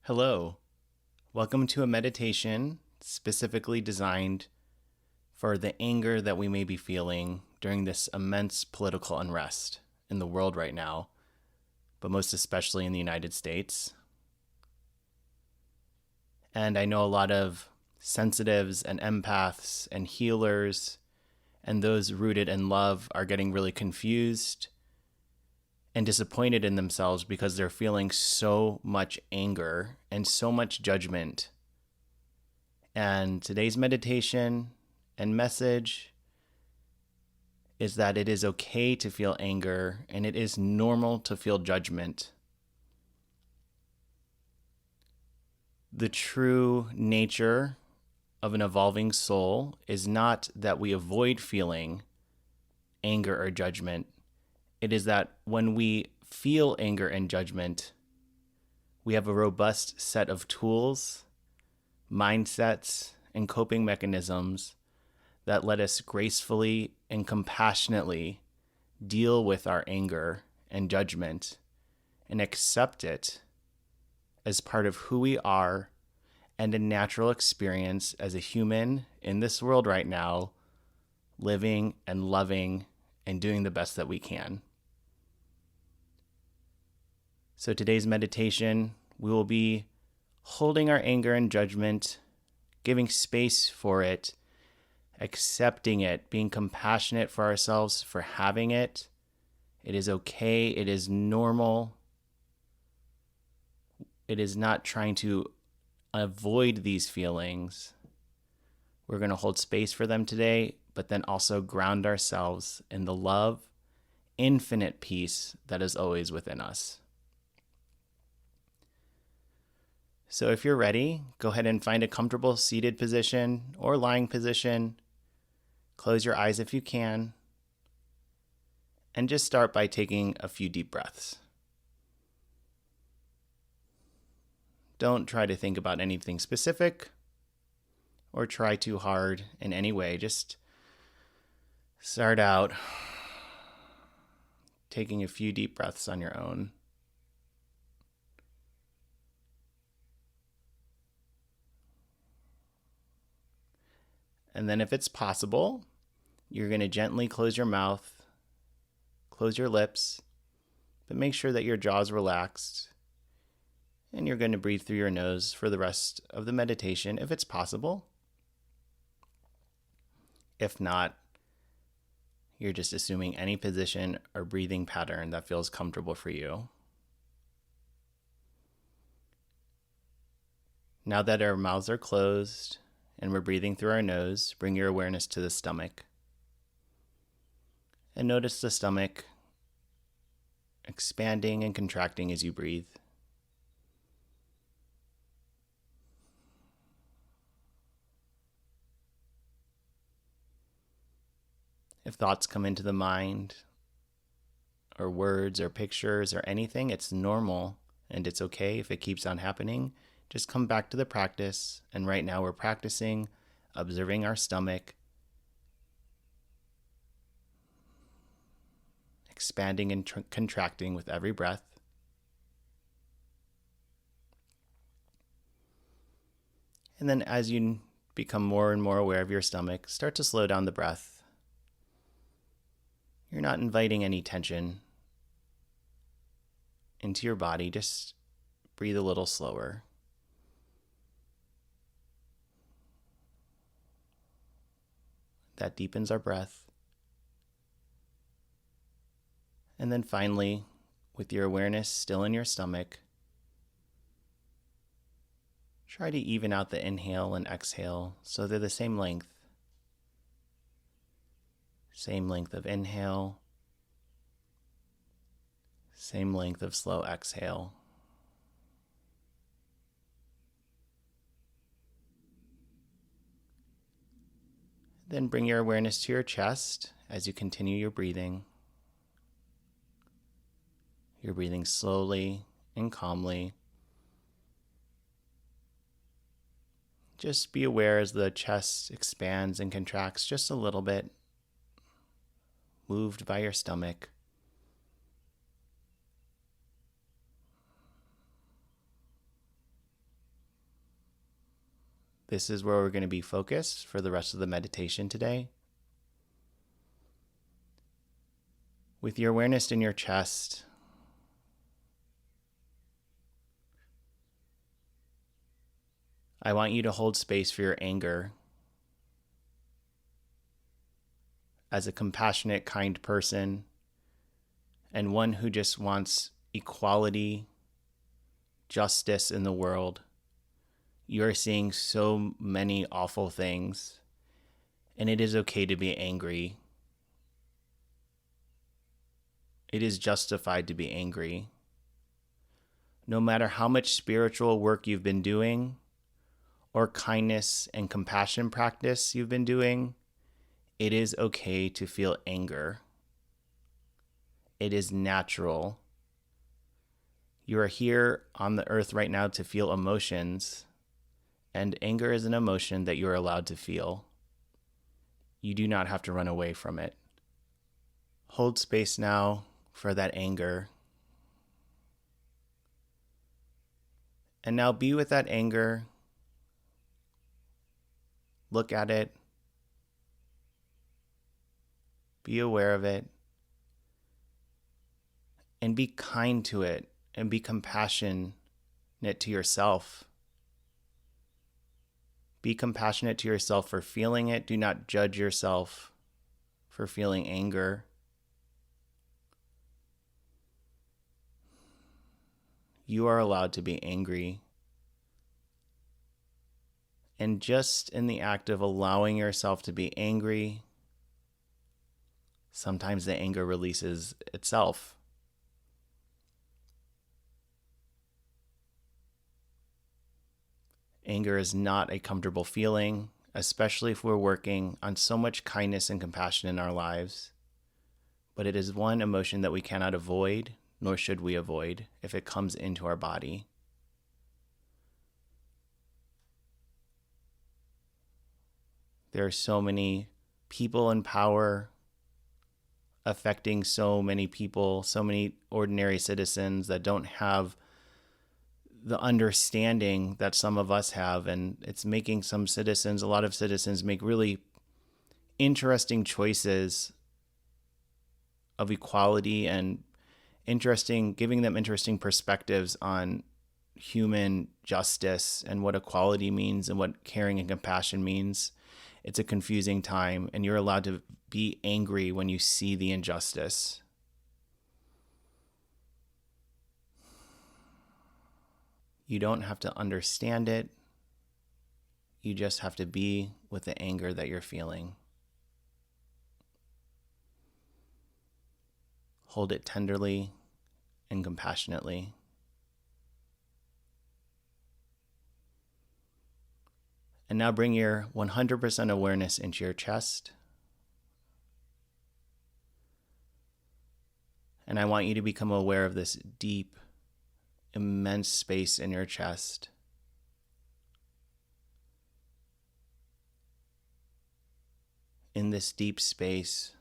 Hello, welcome to a meditation specifically designed for the anger that we may be feeling during this immense political unrest in the world right now, but most especially in the United States. And I know a lot of sensitives and empaths and healers and those rooted in love are getting really confused and disappointed in themselves because they're feeling so much anger and so much judgment. And today's meditation and message is that it is okay to feel anger and it is normal to feel judgment. The true nature of an evolving soul is not that we avoid feeling anger or judgment. It is that when we feel anger and judgment, we have a robust set of tools, mindsets, and coping mechanisms that let us gracefully and compassionately deal with our anger and judgment and accept it as part of who we are and a natural experience as a human in this world right now, living and loving and doing the best that we can. So today's meditation, we will be holding our anger and judgment, giving space for it, accepting it, being compassionate for ourselves for having it. It is okay. It is normal. It is not trying to avoid these feelings. We're going to hold space for them today, but then also ground ourselves in the love, infinite peace that is always within us. So if you're ready, go ahead and find a comfortable seated position or lying position. Close your eyes if you can. And just start by taking a few deep breaths. Don't try to think about anything specific or try too hard in any way. Just start out taking a few deep breaths on your own. And then if it's possible, you're going to gently close your mouth, close your lips, but make sure that your jaw is relaxed. And you're going to breathe through your nose for the rest of the meditation if it's possible. If not, you're just assuming any position or breathing pattern that feels comfortable for you. Now that our mouths are closed and we're breathing through our nose, bring your awareness to the stomach. And notice the stomach expanding and contracting as you breathe. If thoughts come into the mind, or words or pictures or anything, it's normal and it's okay if it keeps on happening. Just come back to the practice. And right now we're practicing observing our stomach, expanding and contracting with every breath. And then as you become more and more aware of your stomach, start to slow down the breath. You're not inviting any tension into your body. Just breathe a little slower. That deepens our breath. And then finally, with your awareness still in your stomach, try to even out the inhale and exhale so they're the same length. Same length of inhale, same length of slow exhale. Then bring your awareness to your chest as you continue your breathing. You're breathing slowly and calmly. Just be aware as the chest expands and contracts just a little bit, moved by your stomach. This is where we're going to be focused for the rest of the meditation today. With your awareness in your chest, I want you to hold space for your anger as a compassionate, kind person and one who just wants equality, justice in the world. You are seeing so many awful things, and it is okay to be angry. It is justified to be angry. No matter how much spiritual work you've been doing, or kindness and compassion practice you've been doing, it is okay to feel anger. It is natural. You are here on the earth right now to feel emotions, and anger is an emotion that you're allowed to feel. You do not have to run away from it. Hold space now for that anger. And now be with that anger. Look at it. Be aware of it. And be kind to it and be compassionate to yourself. Be compassionate to yourself for feeling it. Do not judge yourself for feeling anger. You are allowed to be angry. And just in the act of allowing yourself to be angry, sometimes the anger releases itself. Anger is not a comfortable feeling, especially if we're working on so much kindness and compassion in our lives. But it is one emotion that we cannot avoid, nor should we avoid, if it comes into our body. There are so many people in power affecting so many people, so many ordinary citizens that don't have the understanding that some of us have, and it's making a lot of citizens make really interesting choices of equality and giving them interesting perspectives on human justice and what equality means and what caring and compassion means. It's a confusing time, and you're allowed to be angry when you see the injustice. You don't have to understand it. You just have to be with the anger that you're feeling. Hold it tenderly and compassionately. And now bring your 100% awareness into your chest. And I want you to become aware of this deep, immense space in your chest. In this deep space,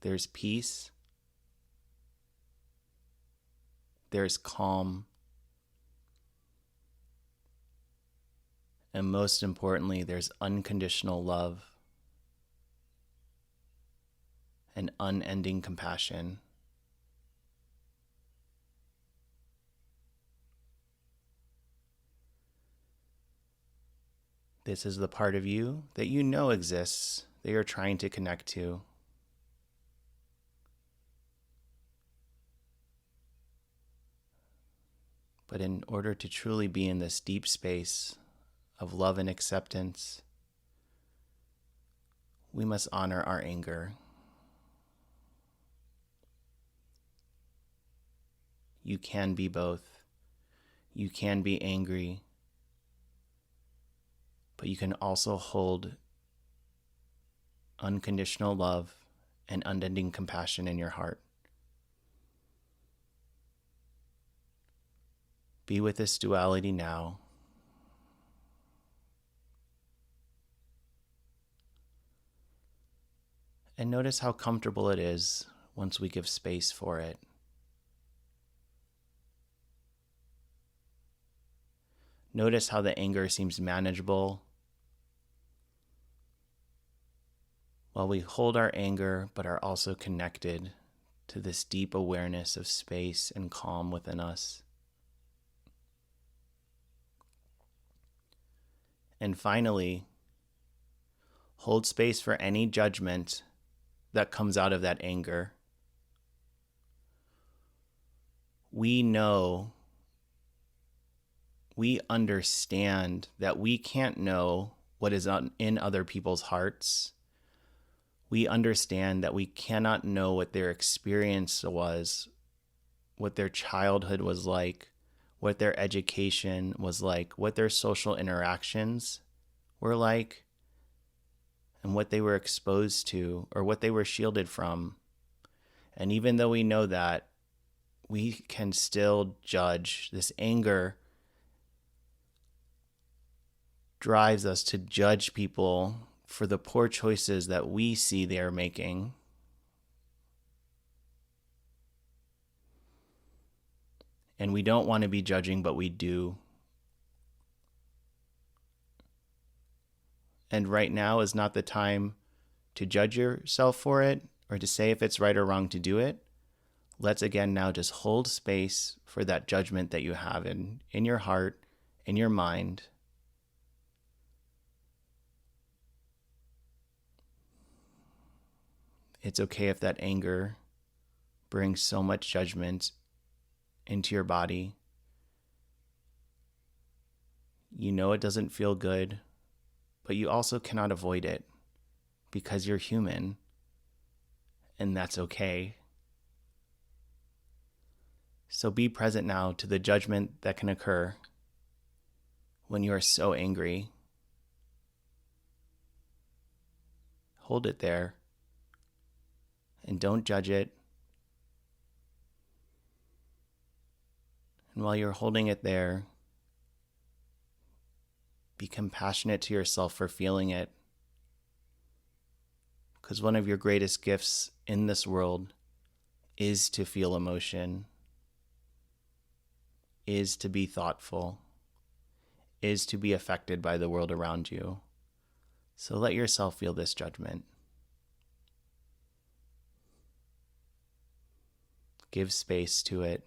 there's peace, there's calm, and most importantly, there's unconditional love and unending compassion. This is the part of you that you know exists, that you're trying to connect to. But in order to truly be in this deep space of love and acceptance, we must honor our anger. You can be both. You can be angry, but you can also hold unconditional love and unending compassion in your heart. Be with this duality now. And notice how comfortable it is once we give space for it. Notice how the anger seems manageable while we hold our anger but are also connected to this deep awareness of space and calm within us. And finally, hold space for any judgment that comes out of that anger. We know, we understand that we can't know what is in other people's hearts. We understand that we cannot know what their experience was, what their childhood was like, what their education was like, what their social interactions were like, and what they were exposed to or what they were shielded from. And even though we know that, we can still judge. This anger drives us to judge people for the poor choices that we see they are making. And we don't want to be judging, but we do. And right now is not the time to judge yourself for it or to say if it's right or wrong to do it. Let's again now just hold space for that judgment that you have in your heart, in your mind. It's okay if that anger brings so much judgment into your body. You know it doesn't feel good, but you also cannot avoid it because you're human, and that's okay. So be present now to the judgment that can occur when you are so angry. Hold it there and don't judge it. And while you're holding it there, be compassionate to yourself for feeling it. Because one of your greatest gifts in this world is to feel emotion, is to be thoughtful, is to be affected by the world around you. So let yourself feel this judgment. Give space to it.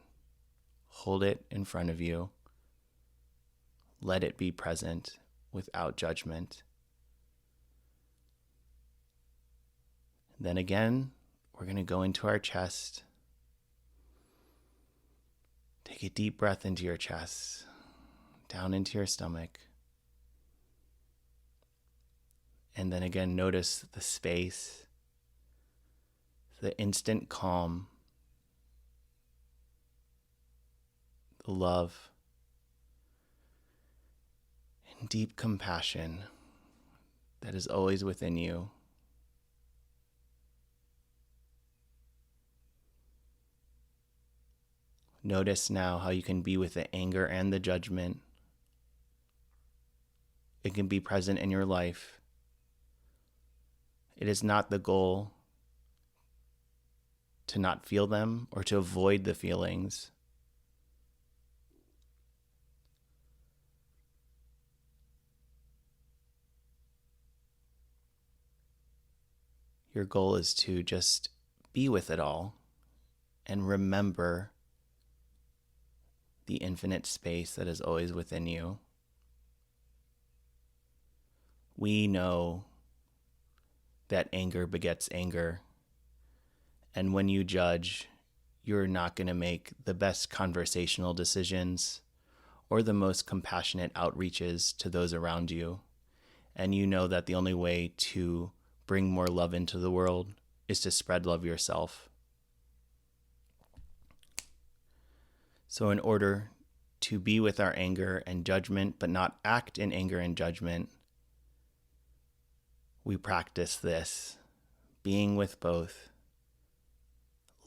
Hold it in front of you. Let it be present without judgment. Then again, we're going to go into our chest. Take a deep breath into your chest, down into your stomach. And then again, notice the space, the instant calm, the love, and deep compassion that is always within you. Notice now how you can be with the anger and the judgment. It can be present in your life. It is not the goal to not feel them or to avoid the feelings. Your goal is to just be with it all and remember the infinite space that is always within you. We know that anger begets anger. And when you judge, you're not going to make the best conversational decisions or the most compassionate outreaches to those around you. And you know that the only way to bring more love into the world is to spread love yourself. So in order to be with our anger and judgment, but not act in anger and judgment, we practice this, being with both,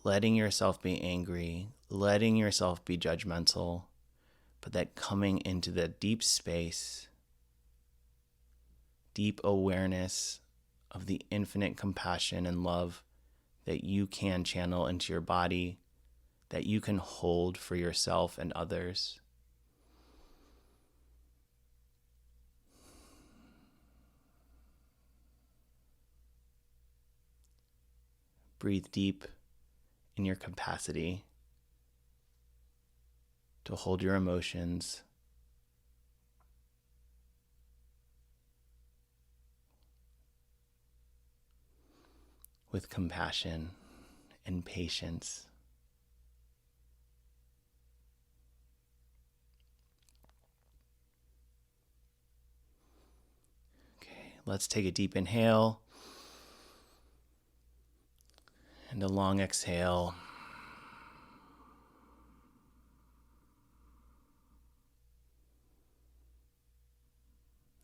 letting yourself be angry, letting yourself be judgmental, but that coming into the deep space, deep awareness of the infinite compassion and love that you can channel into your body, that you can hold for yourself and others. breathe deep in your capacity to hold your emotions with compassion and patience. Okay, let's take a deep inhale and a long exhale.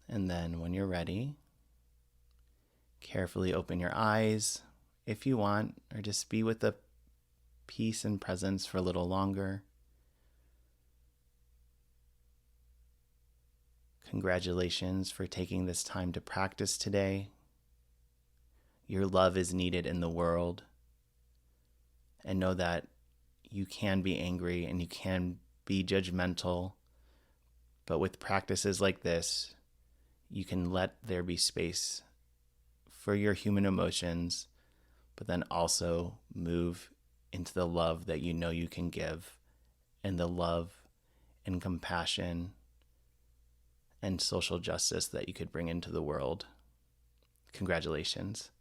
And then when you're ready, carefully open your eyes if you want, or just be with the peace and presence for a little longer. Congratulations for taking this time to practice today. Your love is needed in the world. And know that you can be angry and you can be judgmental. But with practices like this, you can let there be space for your human emotions, but then also move into the love that you know you can give, and the love and compassion and social justice that you could bring into the world. Congratulations.